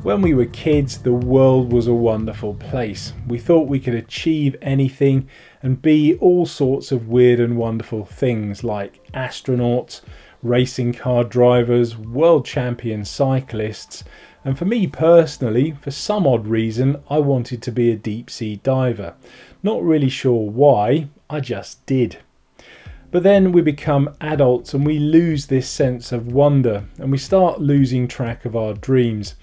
When we were kids, the world was a wonderful place. We thought we could achieve anything and be all sorts of weird and wonderful things like astronauts, racing car drivers, world champion cyclists, and for me personally, for some odd reason, I wanted to be a deep sea diver. Not really sure why, I just did. But then we become adults and we lose this sense of wonder and we start losing track of our dreams.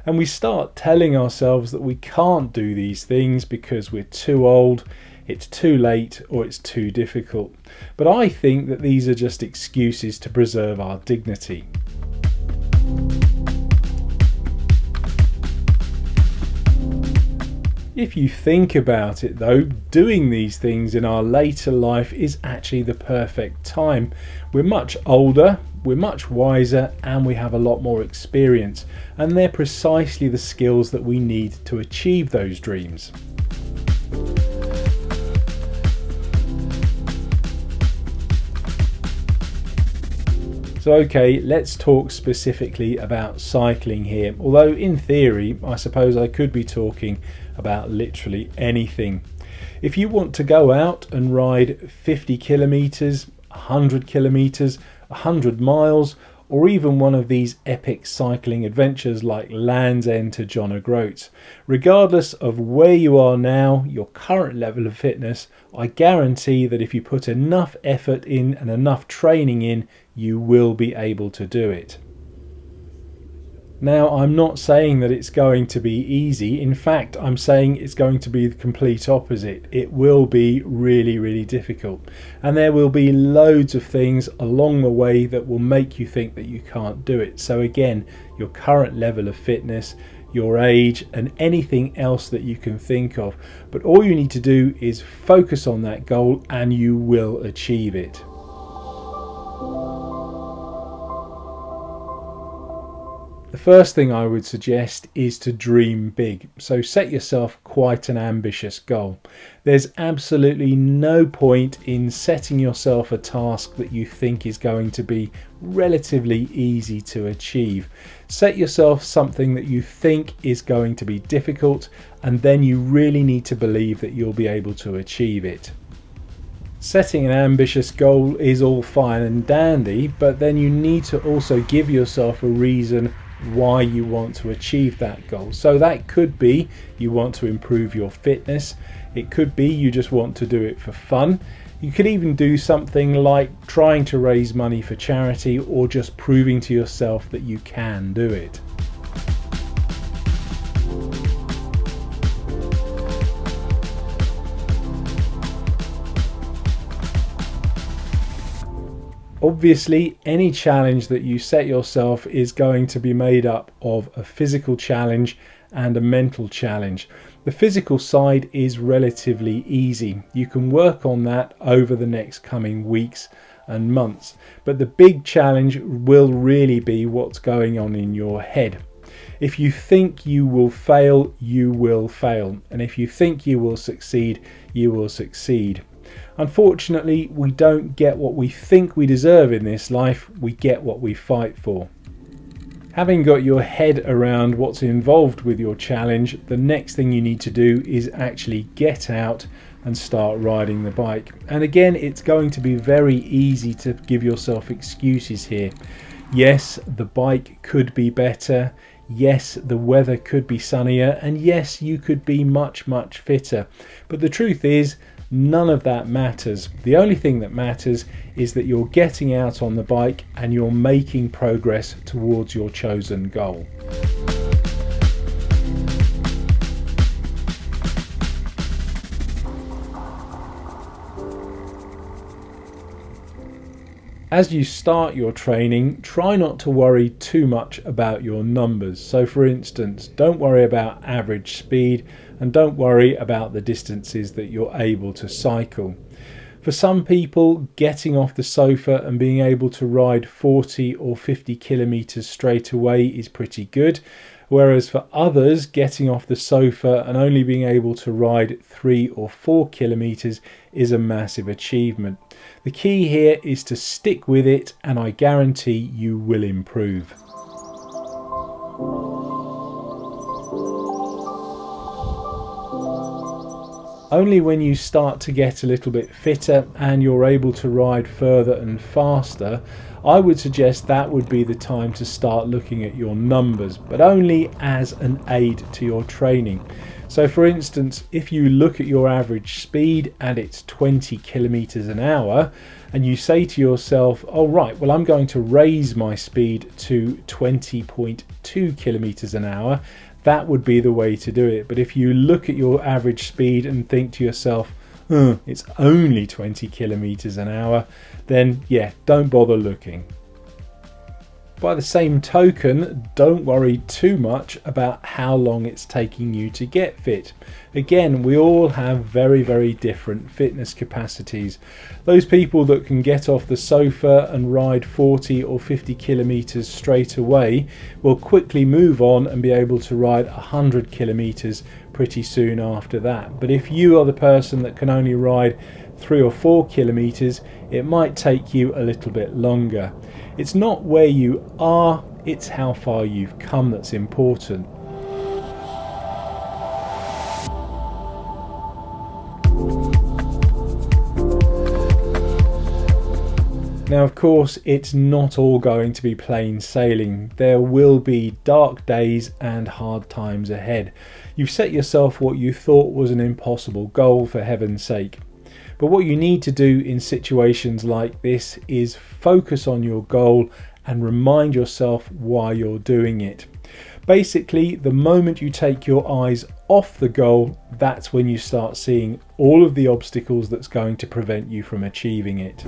And we start telling ourselves that we can't do these things because we're too old, it's too late, or it's too difficult. But I think that these are just excuses to preserve our dignity. If you think about it though, doing these things in our later life is actually the perfect time. We're much older, we're much wiser, and we have a lot more experience, and they're precisely the skills that we need to achieve those dreams. So okay, let's talk specifically about cycling here, although in theory I suppose I could be talking about literally anything. If you want to go out and ride 50 kilometers, 100 kilometers, 100 miles, or even one of these epic cycling adventures like Land's End to John O'Groats, regardless of where you are now, your current level of fitness, I guarantee that if you put enough effort in and enough training in, you will be able to do it. Now, I'm not saying that it's going to be easy. In fact, I'm saying it's going to be the complete opposite. It will be really, really difficult. And there will be loads of things along the way that will make you think that you can't do it. So again, your current level of fitness, your age, and anything else that you can think of. But all you need to do is focus on that goal and you will achieve it. The first thing I would suggest is to dream big. So set yourself quite an ambitious goal. There's absolutely no point in setting yourself a task that you think is going to be relatively easy to achieve. Set yourself something that you think is going to be difficult, and then you really need to believe that you'll be able to achieve it. Setting an ambitious goal is all fine and dandy, but then you need to also give yourself a reason why you want to achieve that goal. So that could be you want to improve your fitness, it could be you just want to do it for fun, you could even do something like trying to raise money for charity or just proving to yourself that you can do it. Obviously, any challenge that you set yourself is going to be made up of a physical challenge and a mental challenge. The physical side is relatively easy. You can work on that over the next coming weeks and months. But the big challenge will really be what's going on in your head. If you think you will fail, you will fail. And if you think you will succeed, you will succeed. Unfortunately, we don't get what we think we deserve in this life, we get what we fight for. Having got your head around what's involved with your challenge, the next thing you need to do is actually get out and start riding the bike. And again, it's going to be very easy to give yourself excuses here. Yes, the bike could be better. Yes, the weather could be sunnier. And yes, you could be much, much fitter. But the truth is, none of that matters. The only thing that matters is that you're getting out on the bike and you're making progress towards your chosen goal. As you start your training, try not to worry too much about your numbers. So for instance, don't worry about average speed and don't worry about the distances that you're able to cycle. For some people, getting off the sofa and being able to ride 40 or 50 kilometers straight away is pretty good. Whereas for others, getting off the sofa and only being able to ride 3 or 4 kilometers is a massive achievement. The key here is to stick with it, and I guarantee you will improve. Only when you start to get a little bit fitter and you're able to ride further and faster, I would suggest that would be the time to start looking at your numbers, but only as an aid to your training. So for instance, if you look at your average speed and it's 20 kilometers an hour, and you say to yourself, oh right, well I'm going to raise my speed to 20.2 kilometers an hour, that would be the way to do it. But if you look at your average speed and think to yourself, it's only 20 kilometers an hour, then yeah, don't bother looking. By the same token, don't worry too much about how long it's taking you to get fit. Again, we all have very, very different fitness capacities. Those people that can get off the sofa and ride 40 or 50 kilometers straight away will quickly move on and be able to ride 100 kilometers pretty soon after that. But if you are the person that can only ride 3 or 4 kilometers, it might take you a little bit longer. It's not where you are, it's how far you've come that's important. Now, of course, it's not all going to be plain sailing. There will be dark days and hard times ahead. You've set yourself what you thought was an impossible goal, for heaven's sake. But what you need to do in situations like this is focus on your goal and remind yourself why you're doing it. Basically, the moment you take your eyes off the goal, that's when you start seeing all of the obstacles that's going to prevent you from achieving it.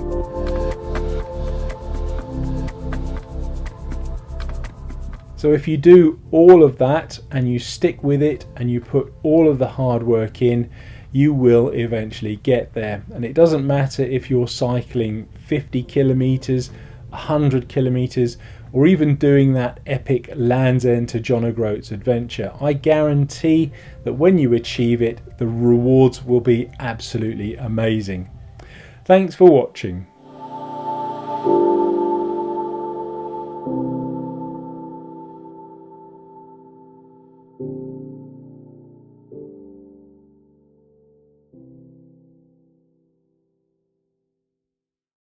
So if you do all of that and you stick with it and you put all of the hard work in, you will eventually get there. And it doesn't matter if you're cycling 50 kilometers, 100 kilometers, or even doing that epic Land's End to John O'Groats adventure. I guarantee that when you achieve it, the rewards will be absolutely amazing. Thanks for watching.